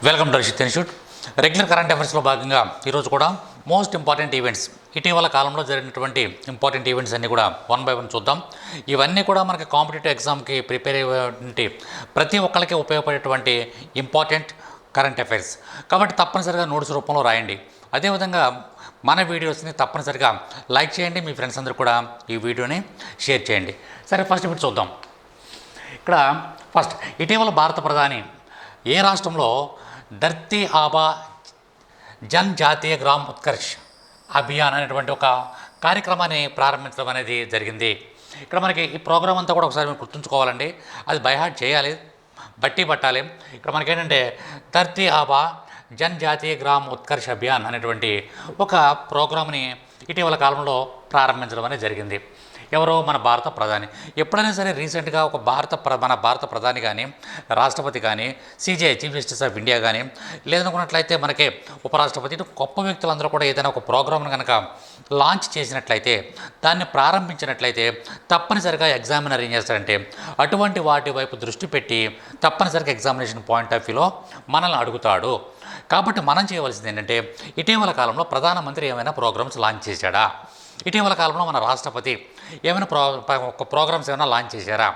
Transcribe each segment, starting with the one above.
Welcome to Rishith institute. Regular current అఫైర్స్లో భాగంగా ఈరోజు కూడా మోస్ట్ ఇంపార్టెంట్ ఈవెంట్స్, ఇటీవల కాలంలో జరిగినటువంటి ఇంపార్టెంట్ ఈవెంట్స్ అన్నీ కూడా వన్ బై వన్ చూద్దాం. ఇవన్నీ కూడా మనకి కాంపిటేటివ్ ఎగ్జామ్కి ప్రిపేర్ అయ్యేటువంటి ప్రతి ఒక్కరికి ఉపయోగపడేటువంటి ఇంపార్టెంట్ కరెంట్ అఫైర్స్ కాబట్టి తప్పనిసరిగా నోట్స్ రూపంలో రాయండి. అదేవిధంగా మన వీడియోస్ని తప్పనిసరిగా లైక్ చేయండి, మీ ఫ్రెండ్స్ అందరూ కూడా ఈ వీడియోని షేర్ చేయండి. సరే, ఫస్ట్ ఇప్పుడు చూద్దాం. ఇక్కడ ఫస్ట్, ఇటీవల భారత ప్రధాని ఏ రాష్ట్రంలో ధర్తీ ఆబా జన్ జాతీయ గ్రామ్ ఉత్కర్ష్ అభియాన్ అనేటువంటి ఒక కార్యక్రమాన్ని ప్రారంభించడం అనేది జరిగింది. ఇక్కడ మనకి ఈ ప్రోగ్రాం అంతా కూడా ఒకసారి మీరు గుర్తుంచుకోవాలండి, అది బైహార్ట్ చేయాలి, బట్టి పట్టాలి. ఇక్కడ మనకేంటంటే ధర్తీ ఆబా జన్ జాతీయ గ్రామ్ ఉత్కర్ష్ అభియాన్ అనేటువంటి ఒక ప్రోగ్రామ్ని ఇటీవల కాలంలో ప్రారంభించడం అనేది జరిగింది. ఎవరో మన భారత ప్రధాని. ఎప్పుడైనా సరే రీసెంట్గా మన భారత ప్రధాని కానీ, రాష్ట్రపతి కానీ, CJ chief justice of India కానీ, లేదనుకున్నట్లయితే మనకి ఉపరాష్ట్రపతి, గొప్ప వ్యక్తులందరూ కూడా ఏదైనా ఒక ప్రోగ్రామ్ను కనుక లాంచ్ చేసినట్లయితే, దాన్ని ప్రారంభించినట్లయితే తప్పనిసరిగా ఎగ్జామినర్ ఏం చేస్తారంటే అటువంటి వాటి వైపు దృష్టి పెట్టి తప్పనిసరిగా ఎగ్జామినేషన్ పాయింట్ ఆఫ్ వ్యూలో మనల్ని అడుగుతాడు. కాబట్టి మనం చేయవలసింది ఏంటంటే, ఇటీవల కాలంలో ప్రధానమంత్రి ఏమైనా ప్రోగ్రామ్స్ లాంచ్ చేశాడా, ఇటీవల కాలంలో మన రాష్ట్రపతి ఏమైనా ప్రోగ్రామ్స్ ఏమైనా లాంచ్ చేశారా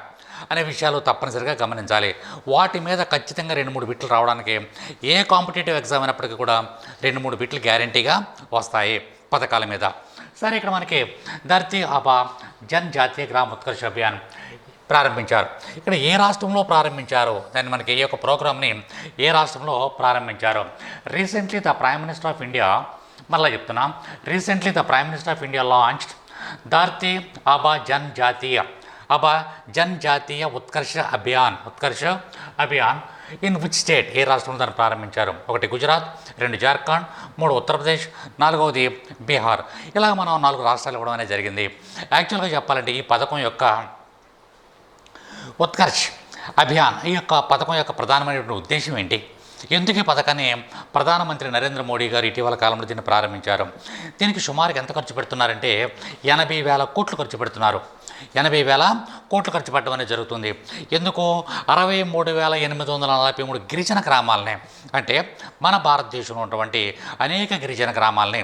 అనే విషయాలు తప్పనిసరిగా గమనించాలి. వాటి మీద ఖచ్చితంగా 2-3 బిట్లు రావడానికి ఏ కాంపిటేటివ్ ఎగ్జామ్ అయినప్పటికీ కూడా 2-3 బిట్లు గ్యారంటీగా వస్తాయి పథకాల మీద. సరే, ఇక్కడ మనకి ధర్తీ ఆబా జన్ జాతీయ గ్రామ్ ఉత్కర్ష్ అభియాన్ ప్రారంభించారు. ఇక్కడ ఏ రాష్ట్రంలో ప్రారంభించారు, దాన్ని మనకి ఈ యొక్క ప్రోగ్రామ్ని ఏ రాష్ట్రంలో ప్రారంభించారు. Recently the prime minister of India, మళ్ళీ చెప్తున్నాం, recently the prime minister of India launched Dharti Aaba Janjatiya Utkarsh Abhiyan in which state, ఏ రాష్ట్రంలో దాన్ని ప్రారంభించారు. 1 గుజరాత్, 2 జార్ఖండ్, 3 ఉత్తరప్రదేశ్, 4వది బీహార్. ఇలాగ మనం 4 రాష్ట్రాలు ఇవ్వడం అనేది జరిగింది. యాక్చువల్గా చెప్పాలంటే ఈ పథకం యొక్క ఉత్కర్ష్ అభియాన్, ఈ యొక్క పథకం యొక్క ప్రధానమైనటువంటి ఉద్దేశం ఏంటి, ఎందుకు ఈ పథకాన్ని ప్రధానమంత్రి నరేంద్ర మోడీ గారు ఇటీవల కాలంలో దీన్ని ప్రారంభించారు. దీనికి సుమారుగా ఎంత ఖర్చు పెడుతున్నారంటే 80,000 కోట్లు ఖర్చు పెడుతున్నారు. 80,000 కోట్లు ఖర్చు పెట్టడం అనేది జరుగుతుంది. ఎందుకు? 63,843 గిరిజన గ్రామాలని, అంటే మన భారతదేశంలో ఉన్నటువంటి అనేక గిరిజన గ్రామాలని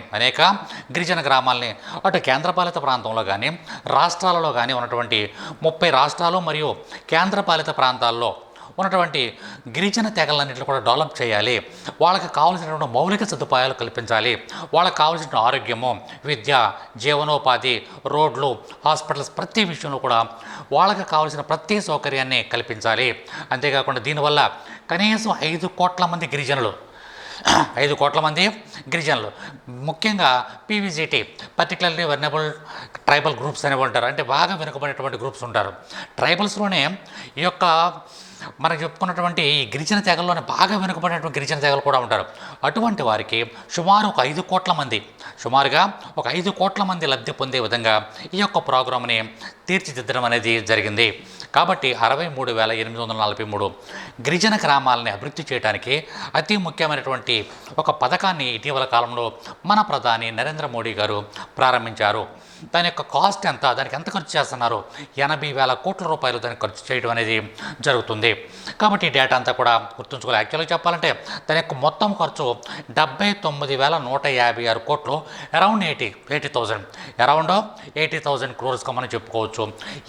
అటు కేంద్రపాలిత ప్రాంతంలో కానీ, రాష్ట్రాలలో కానీ ఉన్నటువంటి 30 రాష్ట్రాలు మరియు కేంద్రపాలిత ప్రాంతాల్లో ఉన్నటువంటి గిరిజన తెగలన్నింటినీ కూడా డెవలప్ చేయాలి. వాళ్ళకి కావాల్సినటువంటి మౌలిక సదుపాయాలు కల్పించాలి. వాళ్ళకి కావాల్సిన ఆరోగ్యము, విద్య, జీవనోపాధి, రోడ్లు, హాస్పిటల్స్, ప్రతి విషయంలో కూడా వాళ్ళకి కావాల్సిన ప్రతి సౌకర్యాన్ని కల్పించాలి. అంతేకాకుండా దీనివల్ల కనీసం 5 కోట్ల మంది గిరిజనులు, ముఖ్యంగా పీవీజీటీ, పర్టికులర్లీ వెర్నబుల్ ట్రైబల్ గ్రూప్స్ అనేవి ఉంటారు, అంటే బాగా వెనుకబడినటువంటి గ్రూప్స్ ఉంటారు. ట్రైబల్స్లోనే ఈ యొక్క మనం చెప్పుకున్నటువంటి ఈ గిరిజన తెగల్లోనే బాగా వెనుకబడినటువంటి గిరిజన తెగలు కూడా ఉంటారు. అటువంటి వారికి సుమారుగా ఒక 5 కోట్ల మంది లబ్ధి పొందే విధంగా ఈ యొక్క ప్రోగ్రామ్ని తీర్చిదిద్దడం అనేది జరిగింది. కాబట్టి 63,843 గిరిజన గ్రామాలని అభివృద్ధి చేయడానికి అతి ముఖ్యమైనటువంటి ఒక పథకాన్ని ఇటీవల కాలంలో మన ప్రధాని నరేంద్ర మోడీ గారు ప్రారంభించారు. దాని యొక్క కాస్ట్ ఎంత, దానికి ఎంత ఖర్చు చేస్తున్నారు, 80,000 కోట్ల రూపాయలు దానికి ఖర్చు చేయడం అనేది జరుగుతుంది. కాబట్టి ఈ డేటా అంతా కూడా గుర్తుంచుకోవాలి. యాక్చువల్గా చెప్పాలంటే దాని యొక్క మొత్తం ఖర్చు 79,156 కోట్లు, అరౌండ్ 80,000 క్రోర్స్గా మనం చెప్పుకోవచ్చు.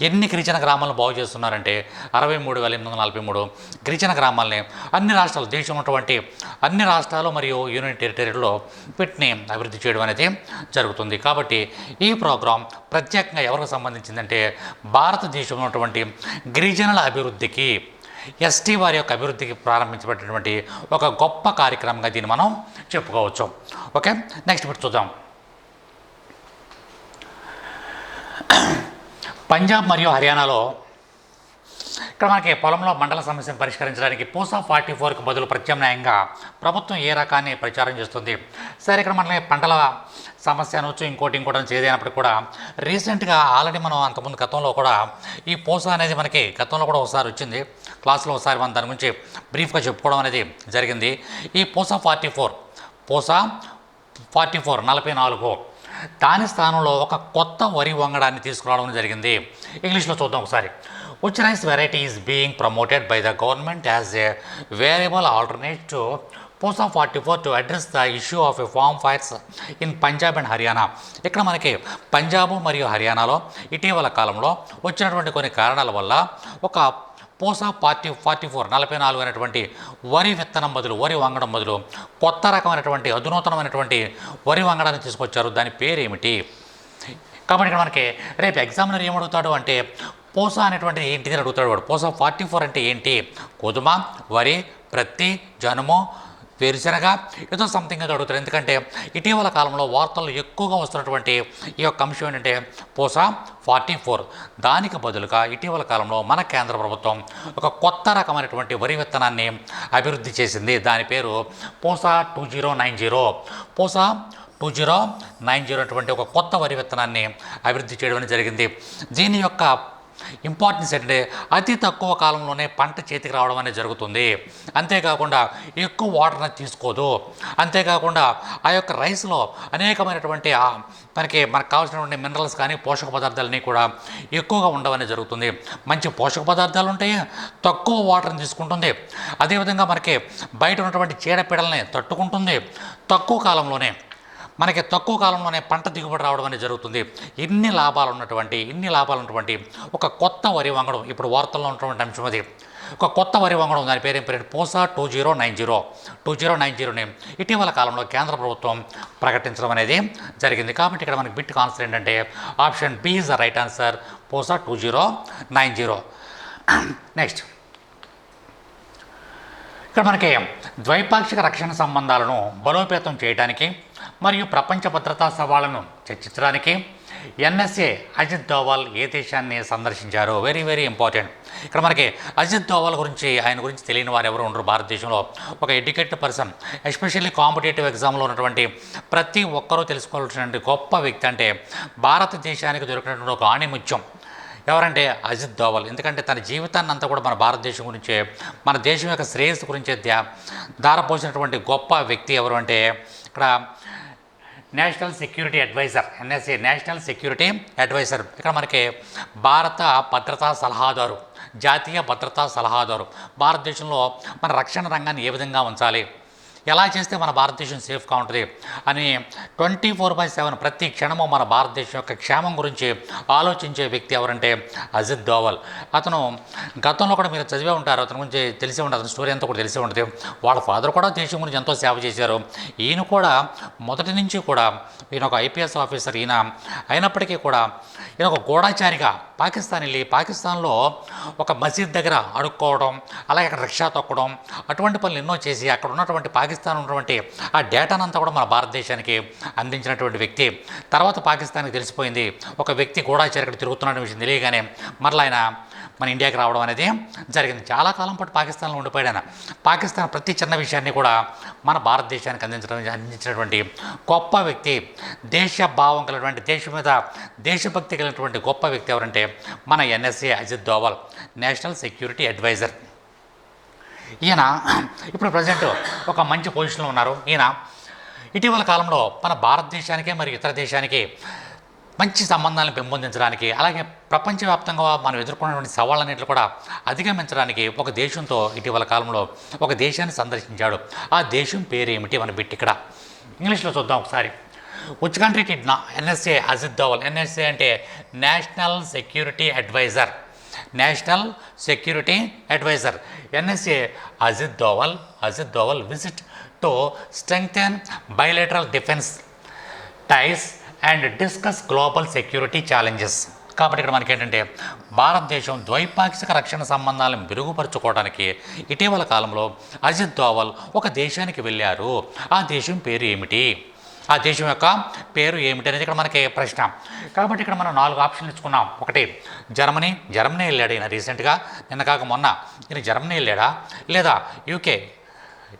ఎన్ని గిరిజన గ్రామాలను బాగు చేస్తున్నారంటే 63,843 గిరిజన గ్రామాలని అన్ని రాష్ట్రాలు, దేశంలో ఉన్నటువంటి అన్ని రాష్ట్రాలు మరియు యూనియన్ టెరిటరీలో వీటిని అభివృద్ధి చేయడం అనేది జరుగుతుంది. కాబట్టి ఈ ప్రోగ్రాం ప్రత్యేకంగా ఎవరికి సంబంధించిందంటే భారతదేశంలో ఉన్నటువంటి గిరిజనుల అభివృద్ధికి, ఎస్టీ వారి యొక్క అభివృద్ధికి ప్రారంభించబడినటువంటి ఒక గొప్ప కార్యక్రమంగా దీన్ని మనం చెప్పుకోవచ్చు. ఓకే, నెక్స్ట్ ఇప్పుడు చూద్దాం. పంజాబ్ మరియు హర్యానాలో ఇక్కడ మనకి పొలంలో మండల సమస్యను పరిష్కరించడానికి పోసా 44కి బదులు ప్రత్యామ్నాయంగా ప్రభుత్వం ఏ రకాన్ని ప్రచారం చేస్తుంది. సరే, ఇక్కడ మనకి పంటల సమస్య అనవచ్చు, ఇంకోటి ఏదైనప్పటికీ కూడా రీసెంట్గా ఆల్రెడీ మనం అంతకుముందు గతంలో కూడా ఈ పోసా అనేది మనకి గతంలో కూడా ఒకసారి వచ్చింది, క్లాస్లో ఒకసారి మనం దాని గురించి బ్రీఫ్గా చెప్పుకోవడం అనేది జరిగింది. ఈ పోసా 44 దాని స్థానంలో ఒక కొత్త వరి వంగడాన్ని తీసుకురావడం జరిగింది. ఇంగ్లీష్లో చూద్దాం ఒకసారి. Which rice variety is being promoted by the government as a variable alternate to పోసా 44 to address the issue of a farm fires in Punjab and Haryana. ఇక్కడ మనకి పంజాబ్ మరియు హర్యానాలో ఇటీవల కాలంలో వచ్చినటువంటి కొన్ని కారణాల వల్ల ఒక పోసా 44 44 అనేటువంటి వరి విత్తనం బదులు వరి వంగడం బదులు కొత్త రకమైనటువంటి అధునూతనమైనటువంటి వరి వంగడాన్ని తీసుకొచ్చారు. దాని పేరు ఏమిటి? కాబట్టి ఇక్కడ మనకి రేపు ఎగ్జామినర్ ఏమడుగుతాడు అంటే పోసా అనేటువంటిది ఏంటిది అని అడుగుతాడు వాడు. పోసా 44 అంటే ఏంటి? గోధుమ, వరి, ప్రత్తి, జనుము, వేరుశనగ ఏదో సంథింగ్ ఏదో అడుగుతారు. ఎందుకంటే ఇటీవల కాలంలో వార్తల్లో ఎక్కువగా వస్తున్నటువంటి ఈ యొక్క అంశం ఏంటంటే పోసా 44. దానికి బదులుగా ఇటీవల కాలంలో మన కేంద్ర ప్రభుత్వం ఒక కొత్త రకమైనటువంటి వరి విత్తనాన్ని అభివృద్ధి చేసింది. దాని పేరు పోసా 2090. పోసా 2090 అటువంటి ఒక కొత్త వరి విత్తనాన్ని అభివృద్ధి చేయడం జరిగింది. దీని యొక్క ఇంపార్టెన్స్ ఏంటంటే అతి తక్కువ కాలంలోనే పంట చేతికి రావడం అనేది జరుగుతుంది. అంతేకాకుండా ఎక్కువ వాటర్ని తీసుకోదు. అంతేకాకుండా ఆ యొక్క రైస్లో అనేకమైనటువంటి మనకు కావాల్సినటువంటి మినరల్స్ కానీ పోషక పదార్థాలన్నీ కూడా ఎక్కువగా ఉండవనే జరుగుతుంది. మంచి పోషక పదార్థాలు ఉంటాయి, తక్కువ వాటర్ని తీసుకుంటుంది. అదేవిధంగా మనకి బయట ఉన్నటువంటి చీడపీడల్ని తట్టుకుంటుంది. తక్కువ కాలంలోనే పంట దిగుబడి రావడం అనేది జరుగుతుంది. ఇన్ని లాభాలు ఉన్నటువంటి ఒక కొత్త వరి వంగడం ఇప్పుడు వార్తల్లో ఉన్నటువంటి అంశం అది. ఒక కొత్త వరి వంగడం దాని పేరు పోసా 2090ని ఇటీవల కాలంలో కేంద్ర ప్రభుత్వం ప్రకటించడం అనేది జరిగింది. కాబట్టి ఇక్కడ మనకి బిట్ ఆన్సర్ ఏంటంటే option B is the right answer, పోసా 2090. నెక్స్ట్ ఇక్కడ మనకి ద్వైపాక్షిక రక్షణ సంబంధాలను బలోపేతం చేయడానికి మరియు ప్రపంచ భద్రతా సవాళ్లను చర్చించడానికి ఎన్ఎస్ఏ అజిత్ దోవల్ ఏ దేశాన్ని సందర్శించారు? Very very important. ఇక్కడ మనకి అజిత్ దోవల్ గురించి ఆయన గురించి తెలియని వారు ఎవరు ఉండరు భారతదేశంలో. ఒక ఎడ్యుకేటెడ్ పర్సన్, ఎస్పెషల్లీ కాంపిటేటివ్ ఎగ్జామ్లో ఉన్నటువంటి ప్రతి ఒక్కరూ తెలుసుకోవాల్సినటువంటి గొప్ప వ్యక్తి అంటే భారతదేశానికి దొరికినటువంటి ఒక ఆణిముత్యం ఎవరంటే అజిత్ దోవల్. ఎందుకంటే తన జీవితాన్ని అంతా కూడా మన భారతదేశం గురించే, మన దేశం యొక్క శ్రేయస్సు గురించే ధారపోసినటువంటి గొప్ప వ్యక్తి ఎవరు అంటే ఇక్కడ national security adviser, NSA national security adviser. ఇక్కడ మనకి భారత భద్రతా సలహాదారు, జాతీయ భద్రతా సలహాదారు. భారతదేశంలో మన రక్షణ రంగాన్ని ఏ విధంగా ఉంచాలి, ఎలా చేస్తే మన భారతదేశం సేఫ్గా ఉంటుంది అని 24/7 ప్రతి క్షణము మన భారతదేశం యొక్క క్షేమం గురించి ఆలోచించే వ్యక్తి ఎవరంటే అజిత్ దోవల్. అతను గతంలో కూడా మీరు చదివే ఉంటారు, అతని గురించి తెలిసే ఉంటుంది, అతని స్టోరీ అంతా కూడా తెలిసే ఉంటుంది. వాళ్ళ ఫాదర్ కూడా దేశం గురించి ఎంతో సేవ చేశారు. ఈయన కూడా మొదటి నుంచి కూడా ఈయన ఒక ఐపీఎస్ ఆఫీసర్ ఈయన అయినప్పటికీ కూడా ఈయన ఒక గూఢాచారిగా పాకిస్తాన్ వెళ్ళి పాకిస్తాన్లో ఒక మసీద్ దగ్గర అడుక్కోవడం, అలాగే అక్కడ రిక్షా తొక్కడం, అటువంటి పనులు ఎన్నో చేసి అక్కడ ఉన్నటువంటి పాకిస్తాన్ ఉన్నటువంటి ఆ డేటాను అంతా కూడా మన భారతదేశానికి అందించినటువంటి వ్యక్తి. తర్వాత పాకిస్తాన్కి తెలిసిపోయింది ఒక వ్యక్తి గూఢాచారికుడు తిరుగుతున్న విషయం తెలియగానే మరలా ఆయన మన ఇండియాకి రావడం అనేది జరిగింది. చాలా కాలం పాటు పాకిస్తాన్లో ఉండిపోయాడు ఆయన. పాకిస్తాన్ ప్రతి చిన్న విషయాన్ని కూడా మన భారతదేశానికి అందించినటువంటి గొప్ప వ్యక్తి, దేశ భావం కలిగినటువంటి, దేశం మీద దేశభక్తి కలిగినటువంటి గొప్ప వ్యక్తి ఎవరంటే మన NSA Ajit Doval, national security adviser. ఈయన ఇప్పుడు ప్రజెంట్ ఒక మంచి పొజిషన్లో ఉన్నారు. ఈయన ఇటీవల కాలంలో మన భారతదేశానికి మరియు ఇతర దేశానికి మంచి సంబంధాలను పెంపొందించడానికి, అలాగే ప్రపంచవ్యాప్తంగా మనం ఎదుర్కొన్నటువంటి సవాళ్ళన్నింటిని కూడా అధిగమించడానికి ఒక దేశంతో ఇటీవల కాలంలో ఒక దేశాన్ని సందర్శించాడు. ఆ దేశం పేరు ఏమిటి మన బిట్ ఇక్కడ ఇంగ్లీష్లో చూద్దాం ఒకసారి. Which country did NSA Ajit Doval, NSA అంటే national security adviser, national security adviser. NSA Ajit Doval visit to strengthen bilateral defence ties and discuss global security challenges. కాబట్టి ఇక్కడ మనకి ఏంటంటే భారతదేశం ద్వైపాక్షిక రక్షణ సంబంధాలను మెరుగుపరుచుకోవడానికి ఇటీవల కాలంలో అజిత్ దోవల్ ఒక దేశానికి వెళ్ళారు. ఆ దేశం పేరు ఏమిటి, ఆ దేశం యొక్క పేరు ఏమిటి అనేది ఇక్కడ మనకి ప్రశ్న. కాబట్టి ఇక్కడ మనం 4 ఆప్షన్లు ఇచ్చుకున్నాం. ఒకటి జర్మనీ వెళ్ళాడు ఈయన రీసెంట్గా, నిన్న కాక మొన్న ఈయన జర్మనీ వెళ్ళాడా, లేదా యూకే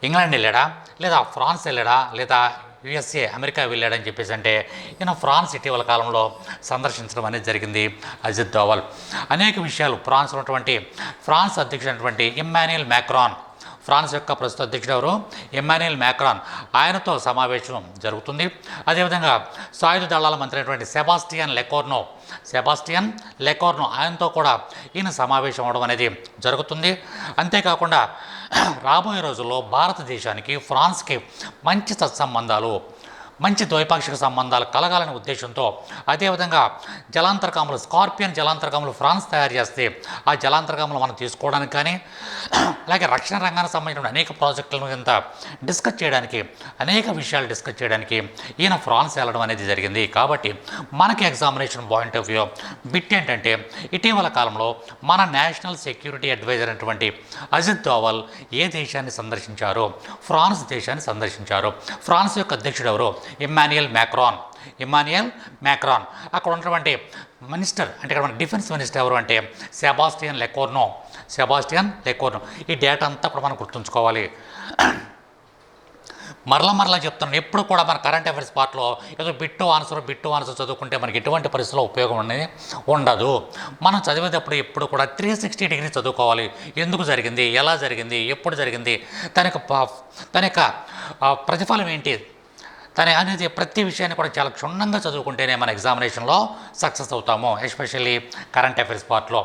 ఇంగ్లాండ్ వెళ్ళాడా, లేదా ఫ్రాన్స్ వెళ్ళాడా, లేదా యుఎస్ఏ అమెరికా వెళ్ళాడని చెప్పేసి అంటే ఈయన ఫ్రాన్స్ ఇటీవల కాలంలో సందర్శించడం అనేది జరిగింది అజిత్ దోవల్. అనేక విషయాలు ఫ్రాన్స్ అధ్యక్షుడైనటువంటి ఇమ్మాన్యుయల్ మ్యాక్రాన్ ఫ్రాన్స్ యొక్క ప్రస్తుత అధ్యక్షుడు ఎవరు, ఎమ్మాన్యుయల్ మ్యాక్రాన్, ఆయనతో సమావేశం జరుగుతుంది. అదేవిధంగా సాయుధ దళాల మంత్రి అయినటువంటి సెబాస్టియన్ లెకోర్నో ఆయనతో కూడా ఈయన సమావేశం అవడం అనేది జరుగుతుంది. అంతేకాకుండా రాబోయే రోజుల్లో భారతదేశానికి ఫ్రాన్స్కి మంచి సత్సంబంధాలు, మంచి ద్వైపాక్షిక సంబంధాలు కలగాలనే ఉద్దేశంతో, అదేవిధంగా జలాంతర్గాములు, స్కార్పియన్ జలాంతర్గాములు ఫ్రాన్స్ తయారు చేస్తే ఆ జలాంతర్గాములు మనం తీసుకోవడానికి కానీ, అలాగే రక్షణ రంగానికి సంబంధించిన అనేక ప్రాజెక్టుల మీద డిస్కస్ చేయడానికి, అనేక విషయాలు డిస్కస్ చేయడానికి ఈయన ఫ్రాన్స్ వెళ్ళడం అనేది జరిగింది. కాబట్టి మనకి examination point of view bit ఏంటంటే, ఇటీవల కాలంలో మన నేషనల్ సెక్యూరిటీ అడ్వైజర్ అయినటువంటి అజిత్ దోవల్ ఏ దేశాన్ని సందర్శించారు, ఫ్రాన్స్ దేశాన్ని సందర్శించారు. ఫ్రాన్స్ యొక్క అధ్యక్షుడు ఎవరు, ఇమ్మాన్యుయల్ మ్యాక్రాన్. అక్కడ ఉన్నటువంటి మినిస్టర్ అంటే ఇక్కడ మన డిఫెన్స్ మినిస్టర్ ఎవరు అంటే సెబాస్టియన్ లెకోర్నో. ఈ డేటా అంతా కూడా మనం గుర్తుంచుకోవాలి. మరలా చెప్తున్నాను, ఎప్పుడు కూడా మన కరెంట్ అఫైర్స్ పార్ట్లో ఏదో బిట్టు ఆన్సర్ చదువుకుంటే మనకి ఎటువంటి పరిస్థితుల్లో ఉపయోగం అనేది ఉండదు. మనం చదివేటప్పుడు ఎప్పుడు కూడా 360 డిగ్రీ చదువుకోవాలి. ఎందుకు జరిగింది, ఎలా జరిగింది, ఎప్పుడు జరిగింది, తన యొక్క ప్రతిఫలం ఏంటి అనేది ప్రతి విషయాన్ని కూడా చాలా క్షుణ్ణంగా చదువుకుంటేనే మన ఎగ్జామినేషన్లో సక్సెస్ అవుతాము, ఎస్పెషల్లీ కరెంట్ అఫైర్స్ పార్ట్లో.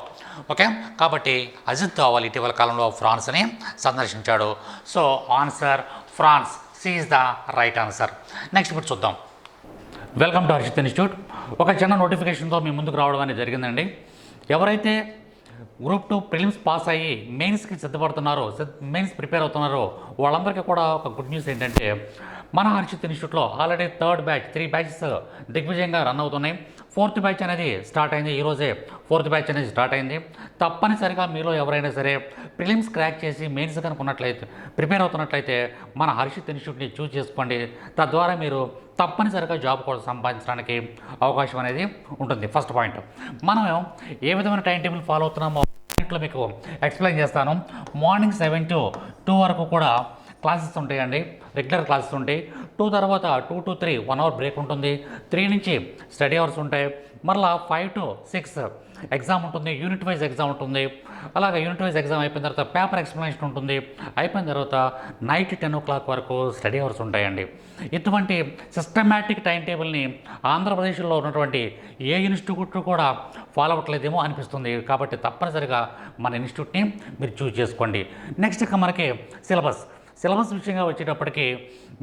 ఓకే, కాబట్టి అజిత్ దోవల్ ఇటీవల కాలంలో ఫ్రాన్స్ని సందర్శించాడు. So answer France, C is the right answer. Next ఇప్పుడు చూద్దాం. Welcome to Harshith institute. ఒక చిన్న నోటిఫికేషన్తో మీ ముందుకు రావడం అనేది జరిగిందండి. ఎవరైతే గ్రూప్ 2 ప్రిలిమ్స్ పాస్ అయ్యి మెయిన్స్కి సిద్ధపడుతున్నారో, మెయిన్స్ ప్రిపేర్ అవుతున్నారో వాళ్ళందరికీ కూడా ఒక గుడ్ న్యూస్ ఏంటంటే, మన హర్షిత్ ఇన్స్టిట్యూట్లో ఆల్రెడీ 3rd బ్యాచ్ 3 బ్యాచెస్ దిగ్విజయంగా రన్ అవుతున్నాయి. 4th బ్యాచ్ అనేది స్టార్ట్ అయింది. ఈరోజే 4th బ్యాచ్ అనేది స్టార్ట్ అయింది. తప్పనిసరిగా మీలో ఎవరైనా సరే ప్రిలిమ్స్ క్రాక్ చేసి మెయిన్స్ కనుక్కున్నట్లయితే, ప్రిపేర్ అవుతున్నట్లయితే మన హర్షిత్ ఇన్స్టిట్యూట్ని చూస్ చేసుకోండి. తద్వారా మీరు తప్పనిసరిగా జాబ్ కూడా సంపాదించడానికి అవకాశం అనేది ఉంటుంది. ఫస్ట్ పాయింట్, మనం ఏ విధమైన టైం టేబుల్ ఫాలో అవుతున్నామో ఇంట్లో మీకు ఎక్స్ప్లెయిన్ చేస్తాను. మార్నింగ్ 7 to 2 వరకు కూడా క్లాసెస్ ఉంటాయండి, రెగ్యులర్ క్లాసెస్ ఉంటాయి. 2 తర్వాత 2 to 3 1 అవర్ బ్రేక్ ఉంటుంది. 3 నుంచి స్టడీ అవర్స్ ఉంటాయి. మరలా 5 to 6 ఎగ్జామ్ ఉంటుంది, యూనిట్ వైజ్ ఎగ్జామ్ ఉంటుంది. అలాగే యూనిట్ వైజ్ ఎగ్జామ్ అయిపోయిన తర్వాత పేపర్ ఎక్స్ప్లెనేషన్ ఉంటుంది. అయిపోయిన తర్వాత నైట్ 10 o'clock వరకు స్టడీ అవర్స్ ఉంటాయండి. ఇటువంటి సిస్టమేటిక్ టైం టేబుల్ని ఆంధ్రప్రదేశ్లో ఉన్నటువంటి ఏ ఇన్స్టిట్యూట్ కూడా ఫాలో అవ్వట్లేదేమో అనిపిస్తుంది. కాబట్టి తప్పనిసరిగా మన ఇన్స్టిట్యూట్ని మీరు చూస్ చేసుకోండి. నెక్స్ట్ ఇక మనకి సిలబస్ విషయంగా వచ్చేటప్పటికి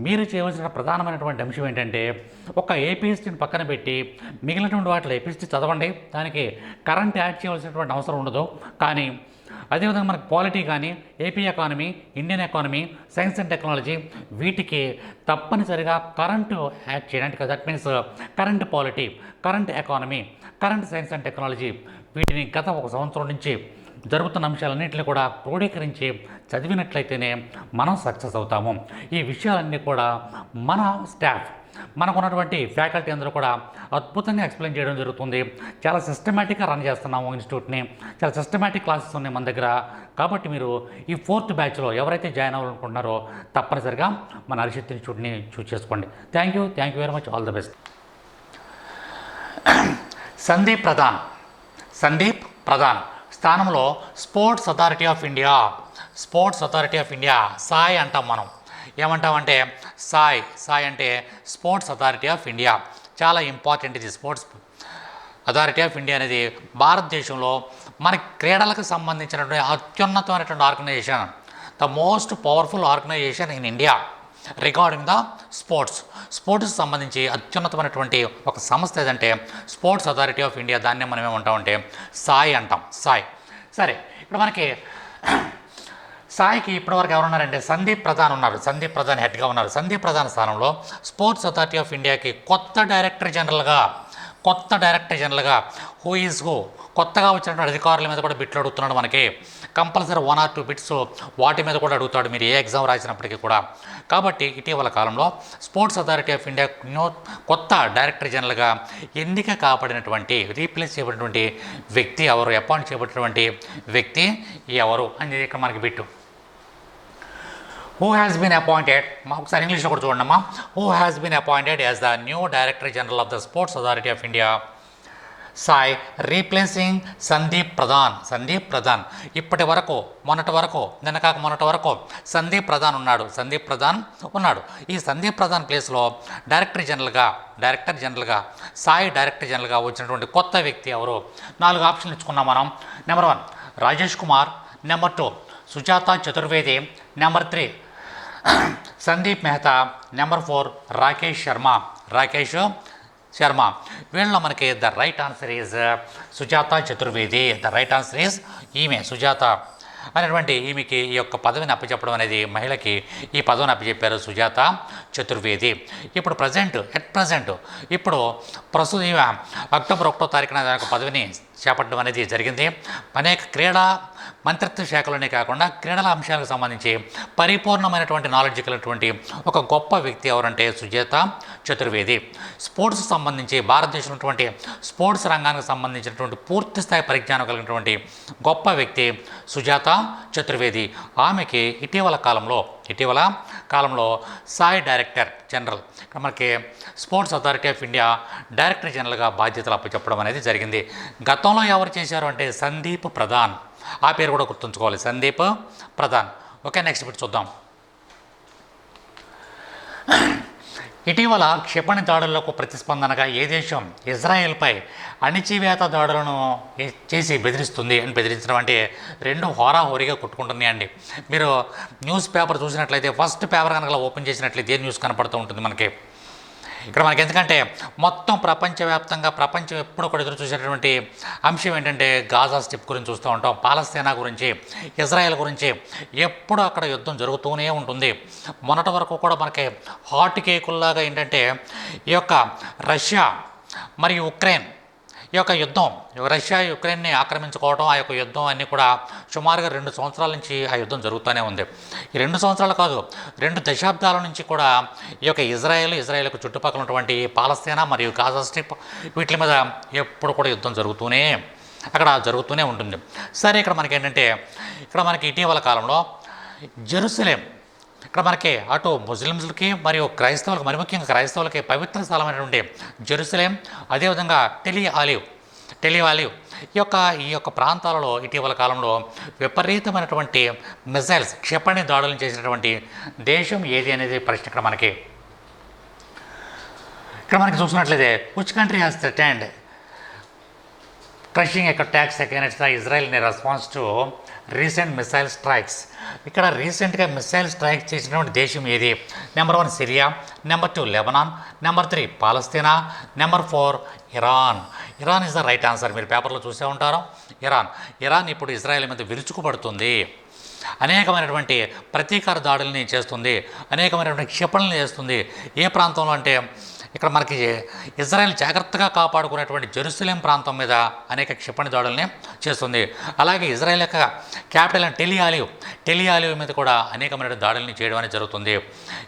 మీరు చేయవలసిన ప్రధానమైనటువంటి అంశం ఏంటంటే, ఒక ఏపీఎస్టీని పక్కన పెట్టి మిగిలినటువంటి వాటిలో ఏపీఎస్టీ చదవండి. దానికి కరెంట్ యాడ్ చేయవలసినటువంటి అవసరం ఉండదు. కానీ అదేవిధంగా మనకు పాలిటీ కానీ, AP economy, Indian economy, science and technology, వీటికి తప్పనిసరిగా కరెంటు యాడ్ చేయడానికి, that means current polity, current economy, current science and technology, వీటిని గత 1 సంవత్సరం నుంచి జరుగుతున్న అంశాలన్నింటినీ కూడా క్రోడీకరించి చదివినట్లయితేనే మనం సక్సెస్ అవుతాము. ఈ విషయాలన్నీ కూడా మన స్టాఫ్, మనకున్నటువంటి ఫ్యాకల్టీ అందరూ కూడా అద్భుతంగా ఎక్స్ప్లెయిన్ చేయడం జరుగుతుంది. చాలా సిస్టమేటిక్గా రన్ చేస్తున్నాము ఇన్స్టిట్యూట్ని. చాలా సిస్టమేటిక్ క్లాసెస్ ఉన్నాయి మన దగ్గర. కాబట్టి మీరు ఈ 4th బ్యాచ్లో ఎవరైతే జాయిన్ అవ్వాలనుకుంటున్నారో తప్పనిసరిగా మన హర్షిత్ ఇన్స్టిట్యూట్ని చూస్ చేసుకోండి. Thank you very much. All the best. Sandeep Pradhan స్థానంలో sports authority of India SAI అంటాం. మనం ఏమంటామంటే సాయ్ అంటే స్పోర్ట్స్ అథారిటీ ఆఫ్ ఇండియా. చాలా ఇంపార్టెంట్ ఇది. స్పోర్ట్స్ అథారిటీ ఆఫ్ ఇండియా అనేది భారతదేశంలో మన క్రీడలకు సంబంధించినటువంటి అత్యున్నతమైనటువంటి organisation, the most powerful organisation in India regarding the sports సంబంధించి అత్యున్నతమైనటువంటి ఒక సంస్థ ఏదంటే స్పోర్ట్స్ అథారిటీ ఆఫ్ ఇండియా. దాన్నే మనం ఏమంటామంటే సాయ్ అంటాం. సరే, ఇప్పుడు మనకి సాయికి ఇప్పటివరకు ఎవరున్నారంటే సందీప్ ప్రధాన్ హెడ్గా ఉన్నారు. సందీప్ ప్రధాన్ స్థానంలో స్పోర్ట్స్ అథారిటీ ఆఫ్ ఇండియాకి కొత్త డైరెక్టర్ జనరల్గా హూ కొత్తగా వచ్చినటువంటి అధికారుల మీద కూడా బిట్లు అడుగుతున్నాడు. మనకి కంపల్సరీ 1 or 2 బిట్స్ వాటి మీద కూడా అడుగుతాడు మీరు ఏ ఎగ్జామ్ రాసినప్పటికీ కూడా. కాబట్టి ఇటీవల కాలంలో స్పోర్ట్స్ అథారిటీ ఆఫ్ ఇండియా కొత్త డైరెక్టర్ జనరల్గా ఎన్నిక కాబడినటువంటి, రీప్లేస్ చేయబడినటువంటి వ్యక్తి ఎవరు, అపాయింట్ చేయబడినటువంటి వ్యక్తి ఎవరు అని ఇక్కడ మనకి bit. Who has been appointed, ఒకసారి ఇంగ్లీష్లో కూడా చూడండమ్మా. Who has been appointed as the new director general of the sports authority of India. SAI replacing Sandeep Pradhan ఇప్పటి వరకు మొన్నటి వరకు సందీప్ ప్రధాన్ ఉన్నాడు. ఈ సందీప్ ప్రధాన్ ప్లేస్లో డైరెక్టర్ జనరల్గా సాయి డైరెక్టర్ జనరల్గా వచ్చినటువంటి కొత్త వ్యక్తి ఎవరు? 4 ఆప్షన్లు ఇచ్చుకున్నాం మనం. Number 1 Rajesh Kumar, number 2 Sujatha Chaturvedi, number 3 Sandeep Mehta, number 4 Rakesh Sharma. వీళ్ళలో మనకి the right answer is Sujatha Chaturvedi. ఈమె సుజాత అనేటువంటి ఈమెకి ఈ యొక్క పదవిని అప్పచెప్పడం అనేది, మహిళకి ఈ పదవిని అప్పచెప్పారు సుజాత చతుర్వేది. ఇప్పుడు ఇప్పుడు ప్రస్తుతం ఈమె అక్టోబర్ 1వ తారీఖున దాని పదవిని చేపట్టడం అనేది జరిగింది. అనేక క్రీడా మంత్రిత్వ శాఖలోనే కాకుండా క్రీడల అంశాలకు సంబంధించి పరిపూర్ణమైనటువంటి నాలెడ్జ్ కలిగినటువంటి ఒక గొప్ప వ్యక్తి ఎవరంటే సుజాత చతుర్వేది. స్పోర్ట్స్ సంబంధించి భారతదేశంలో ఉన్నటువంటి స్పోర్ట్స్ రంగానికి సంబంధించినటువంటి పూర్తి స్థాయి పరిజ్ఞానం కలిగినటువంటి గొప్ప వ్యక్తి సుజాత చతుర్వేది. ఆమెకి ఇటీవల కాలంలో సాయి డైరెక్టర్ జనరల్, మనకి sports authority of India director జనరల్గా బాధ్యతలు అప్పచెప్పడం అనేది జరిగింది. గతంలో ఎవరు చేశారు అంటే సందీప్ ప్రధాన్. ఆ పేరు కూడా గుర్తుంచుకోవాలి, Sandeep Pradhan. Okay, next bit చూద్దాం. ఇటీవల క్షిపణి దాడులకు ప్రతిస్పందనగా ఏ దేశం ఇజ్రాయెల్పై అణిచివేత దాడులను చేసి బెదిరిస్తుంది అని బెదిరించడం అంటే రెండు హోరాహోరీగా కొట్టుకుంటున్నాయండి. మీరు న్యూస్ పేపర్ చూసినట్లయితే ఫస్ట్ పేపర్ కనుక ఓపెన్ చేసినట్లయితే న్యూస్ కనపడుతూ ఉంటుంది మనకి. ఇక్కడ మనకి ఎందుకంటే మొత్తం ప్రపంచవ్యాప్తంగా ప్రపంచం ఎప్పుడు కూడా ఎదురు చూసేటటువంటి అంశం ఏంటంటే గాజా స్ట్రిప్ గురించి చూస్తూ ఉంటాం, పాలస్తీనా గురించి, ఇజ్రాయెల్ గురించి. ఎప్పుడు అక్కడ యుద్ధం జరుగుతూనే ఉంటుంది. మొన్నటి వరకు కూడా మనకి హాట్ కేకుల్లాగా ఏంటంటే ఈ యొక్క రష్యా మరియు ఉక్రెయిన్ ఈ యొక్క యుద్ధం, రష్యా యుక్రెయిన్ని ఆక్రమించుకోవడం, ఆ యొక్క యుద్ధం అన్నీ కూడా సుమారుగా 2 సంవత్సరాల నుంచి ఆ యుద్ధం జరుగుతూనే ఉంది. ఈ 2 సంవత్సరాలు కాదు, 2 దశాబ్దాల నుంచి కూడా ఈ యొక్క ఇజ్రాయెల్కు చుట్టుపక్కల ఉన్నటువంటి పాలస్తీనా మరియు గాజా స్ట్రిప్ వీటి మీద ఎప్పుడు కూడా యుద్ధం జరుగుతూనే ఉంటుంది. సరే, ఇక్కడ మనకి ఏంటంటే మనకి ఇటీవల కాలంలో జెరూసలేం, ఇక్కడ మనకి అటు ముస్లిమ్స్కి మరియు క్రైస్తవులకు, మరి ముఖ్యంగా క్రైస్తవులకి పవిత్ర స్థలమైనటువంటి జెరూసలేం, అదేవిధంగా టెల్ అవివ్ ఈ యొక్క ప్రాంతాలలో ఇటీవల కాలంలో విపరీతమైనటువంటి మిసైల్స్, క్షిపణి దాడులను చేసినటువంటి దేశం ఏది అనేది ప్రశ్న. ఇక్కడ మనకి చూసినట్లయితే which country has threatened crushing attacks against the Israel in response to recent missile strikes. ఇక్కడ రీసెంట్గా మిసైల్ స్ట్రైక్ చేసినటువంటి దేశం ఏది? Number 1 Syria, number 2 Lebanon, number 3 Palestine, number 4 Iran is the right answer. మీరు పేపర్లో చూసే ఉంటారు. ఇరాన్ ఇప్పుడు ఇజ్రాయెల్ మీద విరుచుకుపడుతుంది, అనేకమైనటువంటి ప్రతీకార దాడుల్ని చేస్తుంది, అనేకమైనటువంటి క్షిపణులు చేస్తుంది. ఏ ప్రాంతంలో అంటే ఇక్కడ మనకి ఇజ్రాయెల్ జాగ్రత్తగా కాపాడుకునేటువంటి జెరూసలేం ప్రాంతం మీద అనేక క్షిపణి దాడుల్ని చేస్తుంది. అలాగే ఇజ్రాయెల్ యొక్క క్యాపిటల్ టెల్ అవివ్ మీద కూడా అనేకమైన దాడుల్ని చేయడం అనేది జరుగుతుంది.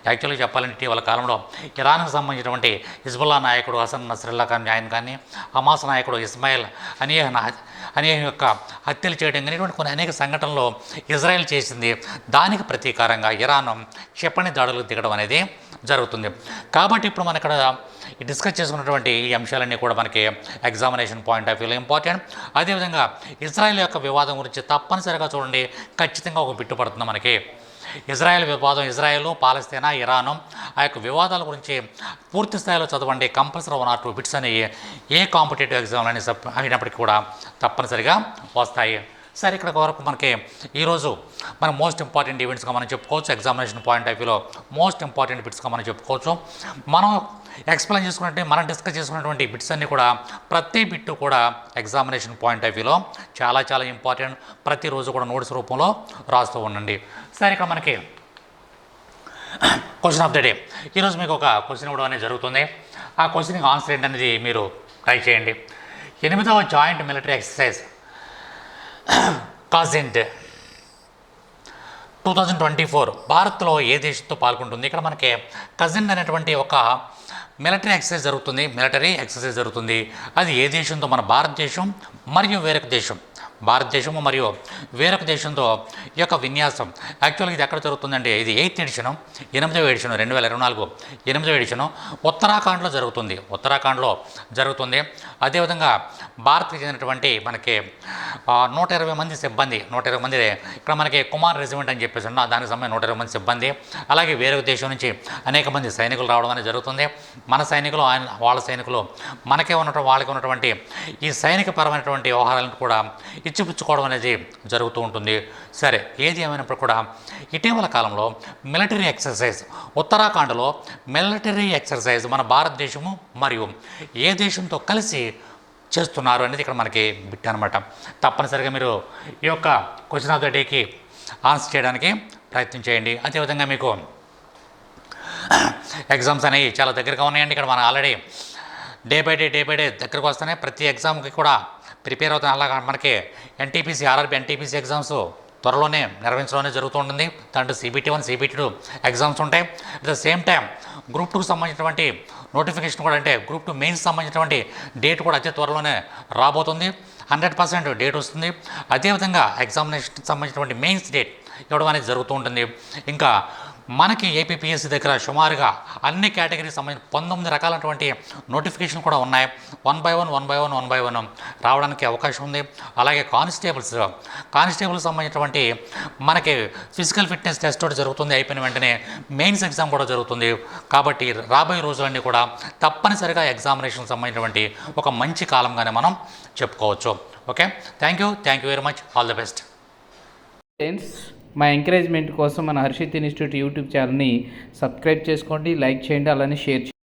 యాక్చువల్గా చెప్పాలంటే ఇటీవల కాలంలో ఇరాన్కు సంబంధించినటువంటి హిజ్బుల్లా నాయకుడు హసన్ నస్రల్లా ఆయన కానీ, హమాస్ నాయకుడు ఇస్మాయిల్ అనేక యొక్క హత్యలు చేయడం కానీ కొన్ని అనేక సంఘటనలు ఇజ్రాయెల్ చేసింది. దానికి ప్రతీకారంగా ఇరాన్ క్షిపణి దాడులకు దిగడం అనేది జరుగుతుంది. కాబట్టి ఇప్పుడు మన ఇక్కడ డిస్కస్ చేసుకున్నటువంటి ఈ అంశాలన్నీ కూడా మనకి ఎగ్జామినేషన్ పాయింట్ ఆఫ్ వ్యూలో ఇంపార్టెంట్. అదేవిధంగా ఇజ్రాయెల్ యొక్క వివాదం గురించి తప్పనిసరిగా చూడండి, ఖచ్చితంగా ఒక బిట్టు పడుతుంది మనకి. ఇజ్రాయెల్ వివాదం, ఇజ్రాయెల్, పాలస్తీనా, ఇరాను, ఆ యొక్క వివాదాల గురించి పూర్తి స్థాయిలో చదవండి. కంపల్సరీ 1 or 2 బిట్స్ అనేవి ఏ కాంపిటేటివ్ ఎగ్జామ్లు అయినప్పటికీ కూడా తప్పనిసరిగా వస్తాయి. సరే, ఇక్కడ వరకు మనకి ఈరోజు మనం మోస్ట్ ఇంపార్టెంట్ ఈవెంట్స్గా మనం చెప్పుకోవచ్చు. ఎగ్జామినేషన్ పాయింట్ ఆఫ్ వ్యూలో మోస్ట్ ఇంపార్టెంట్ బిట్స్గా మనం చెప్పుకోవచ్చు. మనం ఎక్స్ప్లెయిన్ చేసుకున్నట్టు మనం డిస్కస్ చేసుకున్నటువంటి బిట్స్ అన్నీ కూడా ప్రతి బిట్టు కూడా ఎగ్జామినేషన్ పాయింట్ ఆఫ్ వ్యూలో చాలా చాలా ఇంపార్టెంట్. ప్రతిరోజు కూడా నోట్స్ రూపంలో రాస్తూ ఉండండి. సరే, ఇక్కడ మనకి క్వశ్చన్ ఆఫ్ ద డే. ఈరోజు మీకు ఒక క్వశ్చన్ ఇవ్వడం అనేది జరుగుతుంది. ఆ క్వశ్చన్కి ఆన్సర్ ఏంటనేది మీరు ట్రై చేయండి. 8వ జాయింట్ మిలిటరీ ఎక్సర్సైజ్ కాజింట్ 2024 భారత్లో ఏ దేశంతో పాల్గొంటుంది? ఇక్కడ మనకి కజిన్ అనేటువంటి ఒక మిలిటరీ ఎక్సర్సైజ్ జరుగుతుంది. అది ఏ దేశంతో? మన భారతదేశం మరియు వేరొక దేశం. భారతదేశము మరియు వేరొక దేశంతో ఈ యొక్క విన్యాసం యాక్చువల్గా ఇది ఎక్కడ జరుగుతుందంటే ఇది 8th ఎడిషను 8వ ఎడిషను 2024 8వ ఎడిషను ఉత్తరాఖండ్లో జరుగుతుంది. అదేవిధంగా భారత్కి చెందినటువంటి మనకి 120 మంది సిబ్బంది 120 మంది ఇక్కడ మనకి కుమార్ రెజిమెంట్ అని చెప్పేసి ఉన్న దానికి సంబంధించి 120 మంది సిబ్బంది, అలాగే వేరొక దేశం నుంచి అనేక మంది సైనికులు రావడం అనేది జరుగుతుంది. మన సైనికులు వాళ్ళ సైనికులు వాళ్ళకి ఉన్నటువంటి ఈ సైనిక పరమైనటువంటి వ్యవహారాలను కూడా ఇచ్చిపుచ్చుకోవడం అనేది జరుగుతూ ఉంటుంది. సరే, ఏది ఏమైనప్పుడు కూడా ఇటీవల కాలంలో మిలిటరీ ఎక్సర్సైజ్ ఉత్తరాఖండ్లో మిలిటరీ ఎక్సర్సైజ్ మన భారతదేశము మరియు ఏ దేశంతో కలిసి చేస్తున్నారు అనేది ఇక్కడ మనకి బిట్ అనమాట. తప్పనిసరిగా మీరు ఈ యొక్క క్వశ్చన్ ఆఫ్ ద డేకి ఆన్సర్ చేయడానికి ప్రయత్నం చేయండి. అదేవిధంగా మీకు ఎగ్జామ్స్ అనేవి చాలా దగ్గరగా ఉన్నాయండి. ఇక్కడ మనం ఆల్రెడీ డే బై డే దగ్గరకు వస్తూనే ప్రతి ఎగ్జామ్కి కూడా ప్రిపేర్ అవుతాం. అలాగా మనకి ఎన్టీపీసీ ఆర్ఆర్బీ ఎన్టీపీసీ ఎగ్జామ్స్ త్వరలోనే నిర్వహించడం జరుగుతూ ఉంటుంది. దాంట్లో CBT 1 CBT 2 ఎగ్జామ్స్ ఉంటాయి. At the same time group 2కి సంబంధించినటువంటి నోటిఫికేషన్ కూడా, అంటే గ్రూప్ 2 మెయిన్స్ సంబంధించినటువంటి డేట్ కూడా అతి త్వరలోనే రాబోతుంది. 100% డేట్ వస్తుంది. అదేవిధంగా ఎగ్జామినేషన్కి సంబంధించినటువంటి మెయిన్స్ డేట్ ఇవ్వడం అనేది జరుగుతూ ఉంటుంది. ఇంకా మనకి ఏపీపీఎస్సీ దగ్గర సుమారుగా అన్ని కేటగిరీకి సంబంధించిన 19 రకాలైనటువంటి నోటిఫికేషన్ కూడా ఉన్నాయి. 1 by 1 రావడానికి అవకాశం ఉంది. అలాగే కానిస్టేబుల్స్ సంబంధించినటువంటి మనకి ఫిజికల్ ఫిట్నెస్ టెస్ట్ ఒకటి జరుగుతుంది. అయిపోయిన వెంటనే మెయిన్స్ ఎగ్జామ్ కూడా జరుగుతుంది. కాబట్టి రాబోయే రోజులన్నీ కూడా తప్పనిసరిగా ఎగ్జామినేషన్కి సంబంధించినటువంటి ఒక మంచి కాలంగానే మనం చెప్పుకోవచ్చు. Okay, thank you very much. All the best. మా ఎంకరేజ్మెంట్ కోసం మన హర్షిత్ ఇన్స్టిట్యూట్ యూట్యూబ్ ఛానల్ని సబ్స్క్రైబ్ చేసుకోండి, లైక్ చేయండి, అలానే షేర్ చేయండి.